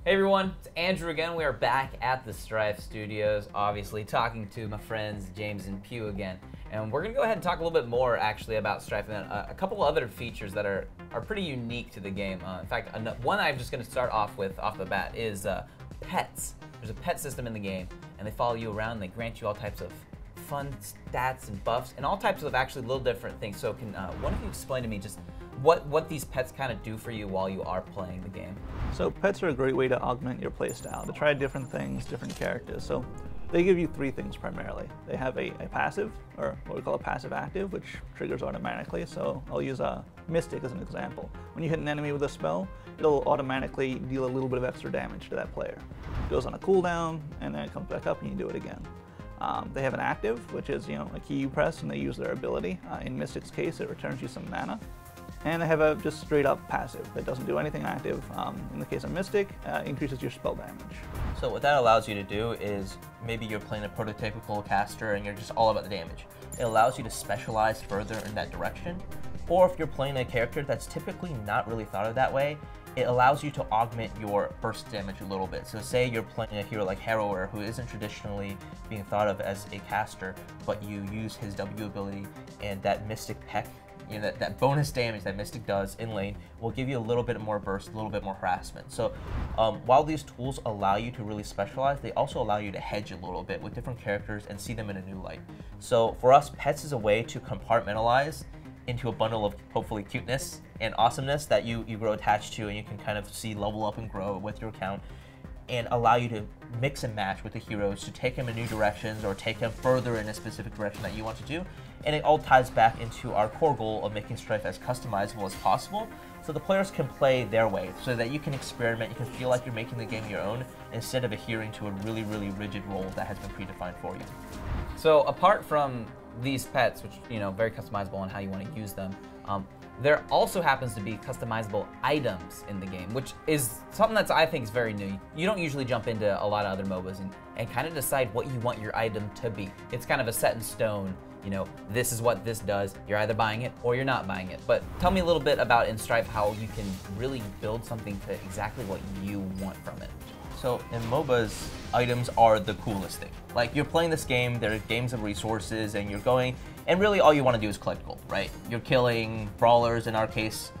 Hey everyone, it's Andrew again. We are back at the Strife studios, obviously talking to my friends James and Pew again. And we're gonna go ahead and talk a little bit more actually about Strife and a couple other features that are pretty unique to the game. In fact, one I'm just gonna start off with off the bat is pets. There's a pet system in the game and they follow you around and they grant you all types of fun stats and buffs and all types of actually little different things. So can one of you explain to me just what these pets kind of do for you while you are playing the game? So pets are a great way to augment your playstyle, to try different things, different characters. So they give you three things primarily. They have a passive, or what we call a passive active, which triggers automatically. So I'll use a Mystic as an example. When you hit an enemy with a spell, it'll automatically deal a little bit of extra damage to that player. It goes on a cooldown, and then it comes back up and you do it again. They have an active, which is a key you press and they use their ability. In Mystic's case, it returns you some mana. And they have a just straight up passive that doesn't do anything active. In the case of Mystic, increases your spell damage. So what that allows you to do is maybe you're playing a prototypical caster and you're just all about the damage. It allows you to specialize further in that direction. Or if you're playing a character that's typically not really thought of that way, it allows you to augment your burst damage a little bit. So say you're playing a hero like Harrower who isn't traditionally being thought of as a caster, but you use his W ability and that Mystic Peck, that bonus damage that Mystic does in lane will give you a little bit more burst, a little bit more harassment. So while these tools allow you to really specialize, they also allow you to hedge a little bit with different characters and see them in a new light. So for us, pets is a way to compartmentalize into a bundle of hopefully cuteness and awesomeness that you grow attached to, and you can kind of see level up and grow with your account, and allow you to mix and match with the heroes to take them in new directions or take them further in a specific direction that you want to do. And it all ties back into our core goal of making Strife as customizable as possible so the players can play their way, so that you can experiment, you can feel like you're making the game your own instead of adhering to a really, really rigid role that has been predefined for you. So apart from these pets, which very customizable on how you want to use them, there also happens to be customizable items in the game, which is something that I think is very new. You don't usually jump into a lot of other MOBAs and kind of decide what you want your item to be. It's kind of a set in stone, this is what this does. You're either buying it or you're not buying it. But tell me a little bit about in Strife how you can really build something to exactly what you want from it. So in MOBAs, items are the coolest thing. Like, you're playing this game, there are games of resources, and you're going, and really all you want to do is collect gold, right? You're killing brawlers, in our case,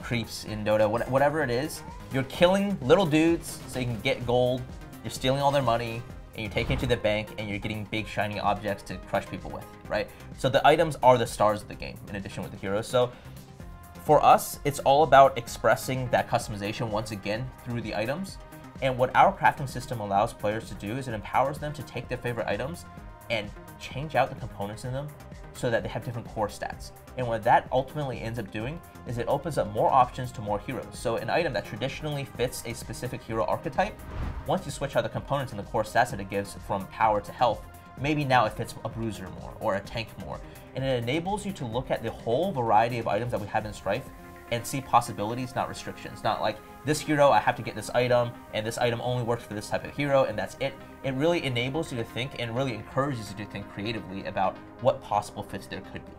creeps in Dota, whatever it is. You're killing little dudes so you can get gold, you're stealing all their money, and you're taking it to the bank, and you're getting big shiny objects to crush people with, right? So the items are the stars of the game, in addition with the heroes. So for us, it's all about expressing that customization once again through the items. And what our crafting system allows players to do is it empowers them to take their favorite items and change out the components in them so that they have different core stats. And what that ultimately ends up doing is it opens up more options to more heroes. So an item that traditionally fits a specific hero archetype, once you switch out the components and the core stats that it gives from power to health, maybe now it fits a bruiser more or a tank more. And it enables you to look at the whole variety of items that we have in Strife and see possibilities, not restrictions. Not like, this hero, I have to get this item, and this item only works for this type of hero, and that's it. It really enables you to think and really encourages you to think creatively about what possible fits there could be.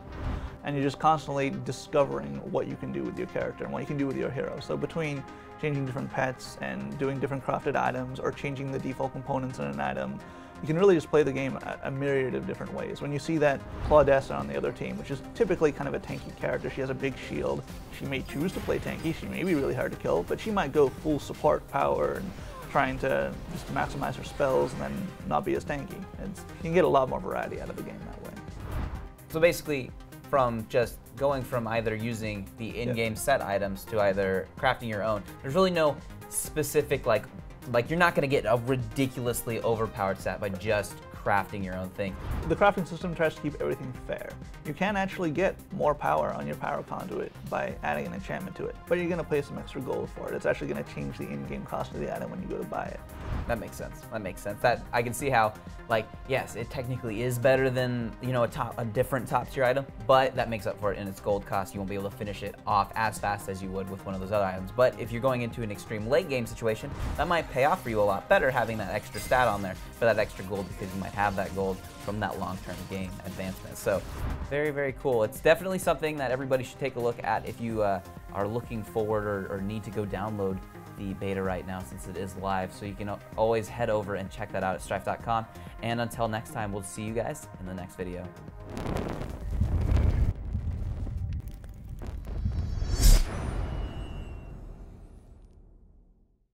And you're just constantly discovering what you can do with your character and what you can do with your hero. So between changing different pets and doing different crafted items or changing the default components in an item, you can really just play the game a myriad of different ways. When you see that Claudessa on the other team, which is typically kind of a tanky character, she has a big shield. She may choose to play tanky, she may be really hard to kill, but she might go full support power and trying to just maximize her spells and then not be as tanky. You can get a lot more variety out of the game that way. So basically, from just going from either using the in-game set items to either crafting your own, there's really no specific like you're not going to get a ridiculously overpowered stat by just crafting your own thing. The crafting system tries to keep everything fair. You can actually get more power on your power conduit by adding an enchantment to it, but you're going to pay some extra gold for it. It's actually going to change the in-game cost of the item when you go to buy it. That makes sense. That makes sense. That I can see how, yes, it technically is better than a different top tier item, but that makes up for it in its gold cost. You won't be able to finish it off as fast as you would with one of those other items. But if you're going into an extreme late game situation, that might pay off for you a lot better having that extra stat on there for that extra gold, because you might have that gold from that long-term game advancement. So very, very cool. It's definitely something that everybody should take a look at if you are looking forward or need to go download the beta right now, since it is live. So you can always head over and check that out at strife.com. And until next time, we'll see you guys in the next video.